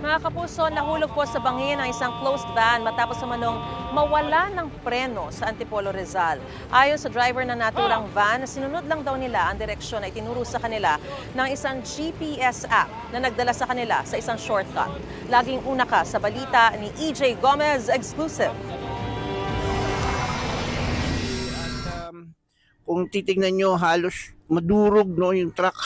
Mga kapuso, nahulog po sa bangin ang isang closed van matapos namanong mawala ng preno sa Antipolo, Rizal. Ayon sa driver na naturang van, sinunod lang daw nila ang direksyon na itinuro sa kanila ng isang GPS app na nagdala sa kanila sa isang shortcut. Laging una ka sa balita ni EJ Gomez, exclusive. Kung titingnan nyo, halos madurog no, yung truck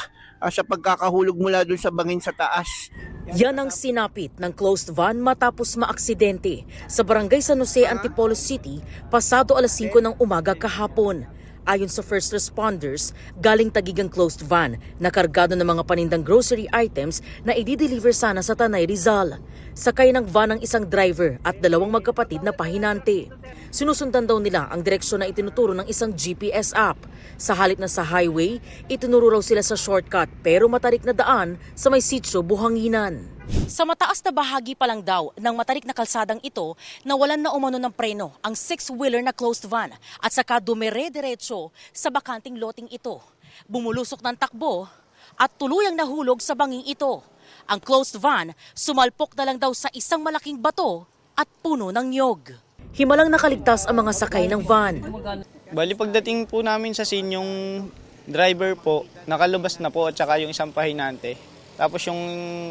sa pagkakahulog mula dun sa bangin sa taas. Yan ang sinapit ng closed van matapos maaksidente sa barangay San Jose, Antipolo City, pasado alas 5 ng umaga kahapon. Ayon sa first responders, galing Taguig ang closed van na kargado ng mga panindang grocery items na i-deliver sana sa Tanay, Rizal. Sakay ng van ang isang driver at dalawang magkapatid na pahinante. Sinusundan daw nila ang direksyon na itinuturo ng isang GPS app. Sa halip na sa highway, itinuro raw sila sa shortcut pero matarik na daan sa may sitio Buhanginan. Sa mataas na bahagi pa lang daw ng matarik na kalsadang ito, nawalan na umano ng preno ang six-wheeler na closed van at saka dumire-diretso sa bakanting loting ito. Bumulusok ng takbo at tuluyang nahulog sa banging ito. Ang closed van sumalpok na lang daw sa isang malaking bato at puno ng niyog. Himalang nakaligtas ang mga sakay ng van. Bali pagdating po namin sa scene, yung driver po, nakalabas na po at saka yung isang pahinante. Tapos yung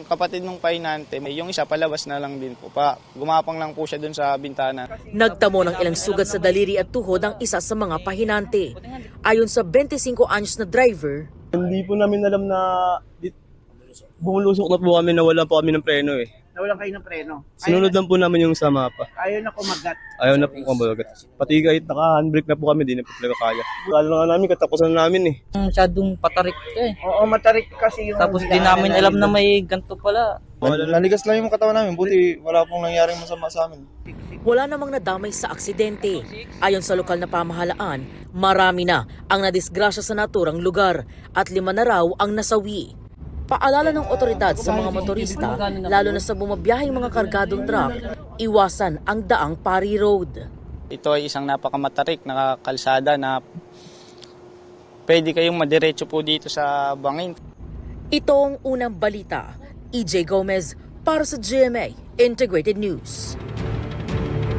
kapatid ng pahinante, yung isa palabas na lang din po. Gumapang lang po siya dun sa bintana. Nagtamo ng ilang sugat sa daliri at tuhod ang isa sa mga pahinante. Ayon sa 25 anyos na driver, hindi po namin alam na bumulusok na po kami na wala po kami ng preno eh. Nawalan kayo ng preno. Sinunod lang po namin yung sa mapa. Ayaw na kumagat. Ayaw na po kumagat. Pati kahit naka-handbrake na po kami, di na po talaga kaya. Kala nga namin, katapusan na namin eh. Masyadong patarik eh. Oo, matarik kasi yung... Tapos di namin alam na may ganito pala. Nanigas lang yung katawan namin, buti wala pong nangyaring masama sa amin. wala namang nadamay sa aksidente. Ayon sa lokal na pamahalaan, marami na ang nadisgrasya sa naturang lugar at 5 na raw ang nasawi. Paalala ng otoridad sa mga motorista, lalo na sa bumabiyaheng mga kargadong truck, iwasan ang daang Pari Road. Ito ay isang napakamatarik na kalsada na pwede kayong madiretso po dito sa bangin. Ito ang unang balita. EJ Gomez para sa GMA Integrated News.